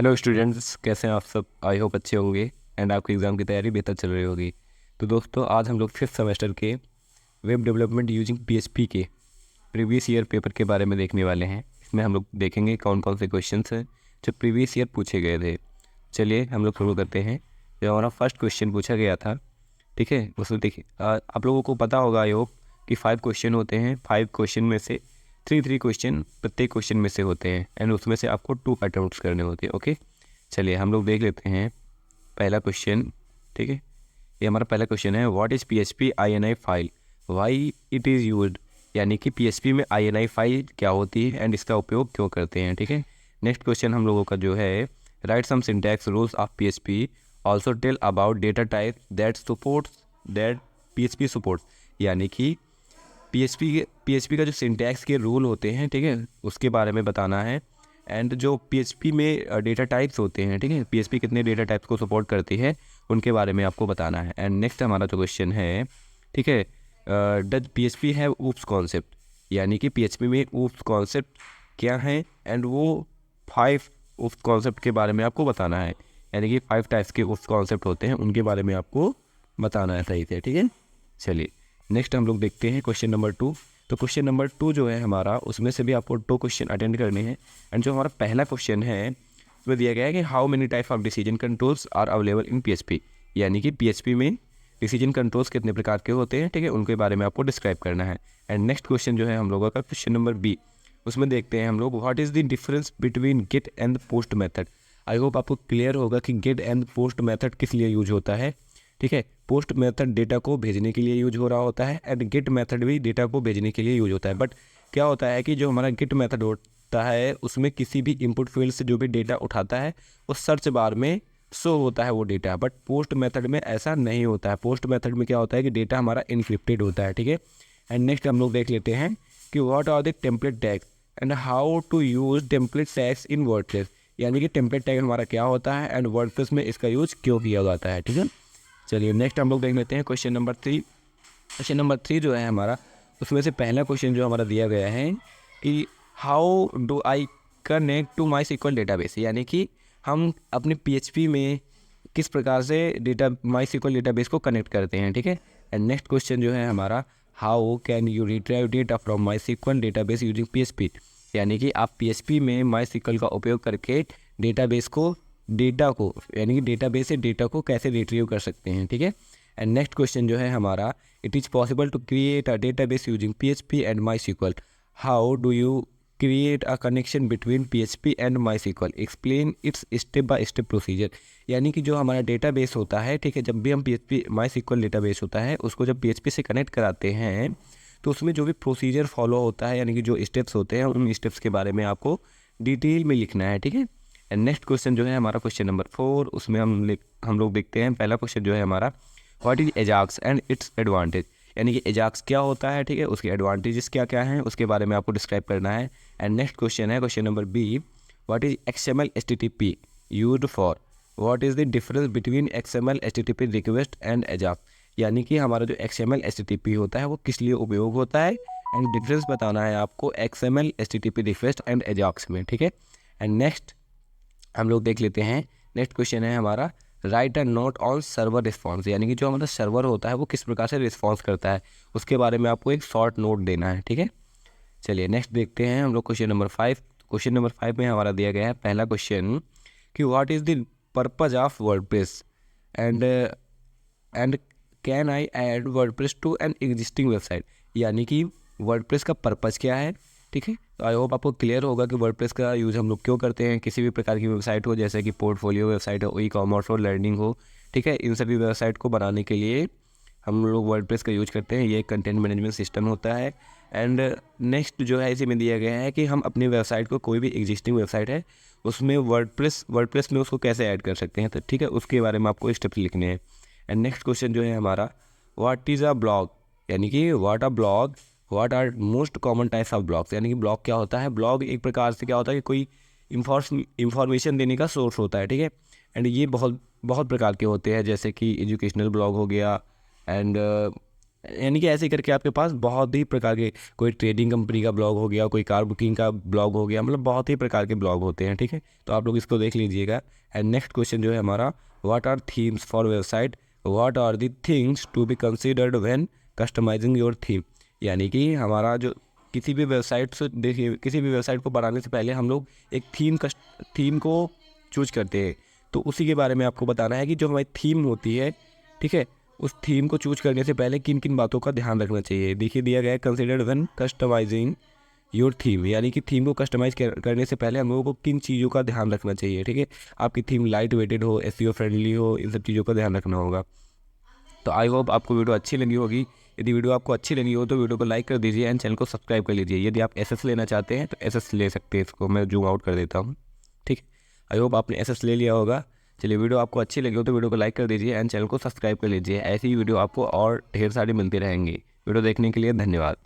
Hello students, कैसे हैं आप सब। आई होप अच्छे होंगे एंड आपकी एग्ज़ाम की तैयारी बेहतर चल रही होगी। तो दोस्तों, आज हम लोग 5th सेमेस्टर के वेब डेवलपमेंट यूजिंग पीएचपी के प्रीवियस ईयर पेपर के बारे में देखने वाले हैं। इसमें हम लोग देखेंगे कौन कौन से क्वेश्चंस हैं जो प्रीवियस ईयर पूछे गए थे। चलिए हम लोग शुरू करते हैं। जो हमारा फर्स्ट क्वेश्चन पूछा गया था, ठीक है, उसमें देखिए आप लोगों को पता होगा आई होप कि 5 क्वेश्चन होते हैं। 5 क्वेश्चन में से 3 क्वेश्चन प्रत्येक क्वेश्चन में से होते हैं एंड उसमें से आपको 2 अटेम्प्ट्स करने होते हैं। ओके, चलिए हम लोग देख लेते हैं पहला क्वेश्चन। ठीक है, ये हमारा पहला क्वेश्चन है, what is PHP INI file, why it is used. यानी कि PHP में INI फाइल क्या होती है एंड इसका उपयोग क्यों करते हैं। ठीक है, नेक्स्ट क्वेश्चन हम लोगों का जो है, write some syntax rules of PHP, also tell about data type that supports that PHP supports. यानी कि PHP का जो सिंटैक्स के रूल होते हैं, ठीक है, उसके बारे में बताना है। एंड जो PHP में डेटा टाइप्स होते हैं, ठीक है, PHP कितने डेटा टाइप्स को सपोर्ट करती है उनके बारे में आपको बताना है। एंड नेक्स्ट हमारा जो क्वेश्चन है, ठीक है, does PHP have oops concept. यानी कि PHP में ऊप्स कॉन्सेप्ट क्या है एंड वो 5 ऊप्स कॉन्सेप्ट के बारे में आपको बताना है। यानी कि 5 टाइप्स के ऊप्स कॉन्सेप्ट होते हैं, उनके बारे में आपको बताना है सही से। ठीक है, चलिए नेक्स्ट हम लोग देखते हैं क्वेश्चन नंबर 2। तो क्वेश्चन नंबर 2 जो है हमारा, उसमें से भी आपको 2 क्वेश्चन अटेंड करने हैं। एंड जो हमारा पहला क्वेश्चन है उसमें दिया गया है कि how many type of decision controls are available in PHP। यानी कि PHP में डिसीजन कंट्रोल्स कितने प्रकार के होते हैं, ठीक है, उनके बारे में आपको डिस्क्राइब करना है। एंड नेक्स्ट क्वेश्चन जो है हम लोगों का क्वेश्चन नंबर B, उसमें देखते हैं हम लोग, what is the difference between get and post method. I hope आपको क्लियर होगा कि गेट एंड पोस्ट मेथड किस लिए यूज होता है। ठीक है, पोस्ट मेथड डेटा को भेजने के लिए यूज हो रहा होता है एंड गेट मेथड भी डेटा को भेजने के लिए यूज होता है। बट क्या होता है कि जो हमारा गेट मेथड होता है उसमें किसी भी इनपुट फील्ड से जो भी डेटा उठाता है वो सर्च बार में शो होता है वो डेटा। बट पोस्ट मेथड में ऐसा नहीं होता है। पोस्ट मेथड में क्या होता है कि डेटा हमारा इनक्रिप्टेड होता है। ठीक है, एंड नेक्स्ट हम लोग देख लेते हैं कि what are the template tags and how to use template tags in WordPress. यानी कि टेम्पलेट टैग हमारा क्या होता है एंड वर्डप्रेस में इसका यूज क्यों किया जाता है। ठीक है, चलिए नेक्स्ट हम लोग देख लेते हैं क्वेश्चन नंबर 3। क्वेश्चन नंबर 3 जो है हमारा, उसमें से पहला क्वेश्चन जो हमारा दिया गया है कि how do I connect to my SQL database. यानी कि हम अपने PHP में किस प्रकार से माई SQL डेटाबेस को कनेक्ट करते हैं। ठीक है, एंड नेक्स्ट क्वेश्चन जो है हमारा, how can you retrieve data from my SQL database using PHP। यानी कि आप PHP में माई SQL का उपयोग करके डेटा को यानी कि डेटाबेस से डेटा को कैसे रिट्रीव कर सकते हैं। ठीक है, एंड नेक्स्ट क्वेश्चन जो है हमारा, it is possible to create a database using PHP and MySQL, how do you create a connection between PHP and MySQL, explain its step by step procedure. यानी कि जो हमारा डेटाबेस होता है, ठीक है, जब भी हम PHP MySQL डेटाबेस होता है उसको जब PHP से कनेक्ट कराते हैं तो उसमें जो भी प्रोसीजर फॉलो होता है, यानी कि जो स्टेप्स होते हैं, उन स्टेप्स के बारे में आपको डिटेल में लिखना है। ठीक है, एंड नेक्स्ट क्वेश्चन जो है हमारा क्वेश्चन नंबर 4, उसमें हम लोग देखते हैं पहला क्वेश्चन जो है हमारा, what is Ajax and its advantage. यानी कि एजाक्स क्या होता है, ठीक है, उसके एडवांटेजेस क्या क्या हैं उसके बारे में आपको डिस्क्राइब करना है। एंड नेक्स्ट क्वेश्चन है question number B, what is XML HTTP used for, what is the difference between XML HTTP request and Ajax. यानी कि हमारा जो XML HTTP होता है वो किस लिए उपयोग होता है एंड डिफरेंस बताना है आपको XML HTTP रिक्वेस्ट एंड एजाक्स में। ठीक है, एंड नेक्स्ट हम लोग देख लेते हैं, नेक्स्ट क्वेश्चन है हमारा, right a note on server response. यानी कि जो हमारा सर्वर होता है वो किस प्रकार से रिस्पॉन्स करता है उसके बारे में आपको एक शॉर्ट नोट देना है। ठीक है, चलिए नेक्स्ट देखते हैं हम लोग क्वेश्चन नंबर 5। क्वेश्चन नंबर 5 में हमारा दिया गया है पहला क्वेश्चन कि what is the purpose of WordPress and can I add WordPress to an existing website. यानी कि वर्डप्रेस का पर्पज़ क्या है। ठीक है, तो आई होप आपको क्लियर होगा कि वर्डप्रेस का यूज़ हम लोग क्यों करते हैं। किसी भी प्रकार की वेबसाइट हो, जैसे कि पोर्टफोलियो वेबसाइट हो, ई-कॉमर्स हो, लर्निंग हो, ठीक है, इन सभी वेबसाइट को बनाने के लिए हम लोग वर्डप्रेस का यूज करते हैं। ये एक कंटेंट मैनेजमेंट सिस्टम होता है। एंड नेक्स्ट जो है इसी में दिया गया है कि हम अपनी वेबसाइट को, कोई भी एग्जिस्टिंग वेबसाइट है उसमें वर्डप्रेस में उसको कैसे ऐड कर सकते हैं। तो ठीक है, उसके बारे में आपको स्टेप्स लिखने हैं। एंड नेक्स्ट क्वेश्चन जो है हमारा, व्हाट इज़ अ ब्लॉग। यानी कि what a blog, what are most common types of blogs. यानी कि ब्लॉग क्या होता है। ब्लॉग एक प्रकार से क्या होता है कि कोई इंफॉर्मेशन देने का सोर्स होता है। ठीक है, एंड ये बहुत बहुत प्रकार के होते हैं, जैसे कि एजुकेशनल ब्लॉग हो गया एंड यानी कि ऐसे करके आपके पास बहुत ही प्रकार के, कोई ट्रेडिंग कंपनी का ब्लॉग हो गया, कोई कार बुकिंग का ब्लॉग हो गया, मतलब बहुत ही प्रकार के ब्लॉग होते हैं, ठीक है। तो आप लोग इसको देख लीजिएगा। एंड नेक्स्ट क्वेश्चन जो है हमारा, what are themes for website, what are the things to be considered when customizing your theme. यानी कि हमारा जो किसी भी वेबसाइट से, देखिए किसी भी वेबसाइट को बनाने से पहले हम लोग एक थीम को चूज करते हैं। तो उसी के बारे में आपको बताना है कि जो हमारी थीम होती है, ठीक है, उस थीम को चूज करने से पहले किन किन बातों का ध्यान रखना चाहिए। देखिए दिया गया है, consider when customizing your theme, यानी कि थीम को कस्टमाइज करने से पहले हम लोगों को किन चीज़ों का ध्यान रखना चाहिए, ठीक है। आपकी थीम लाइट वेटेड हो, एसईओ फ्रेंडली हो, इन सब चीज़ों का ध्यान रखना होगा। तो आई होप आपको वीडियो अच्छी लगी होगी। यदि वीडियो आपको अच्छी लगी हो तो वीडियो को लाइक कर दीजिए एंड चैनल को सब्सक्राइब कर लीजिए। यदि आप एसएस लेना चाहते हैं तो एसएस ले सकते हैं, इसको मैं जूम आउट कर देता हूँ, ठीक है। आई होप आपने एसएस ले लिया होगा। चलिए, वीडियो आपको अच्छी लगी हो तो वीडियो को लाइक कर दीजिए एंड चैनल को सब्सक्राइब कर लीजिए। ऐसी ही वीडियो आपको और ढेर सारी मिलती रहेंगी। वीडियो देखने के लिए धन्यवाद।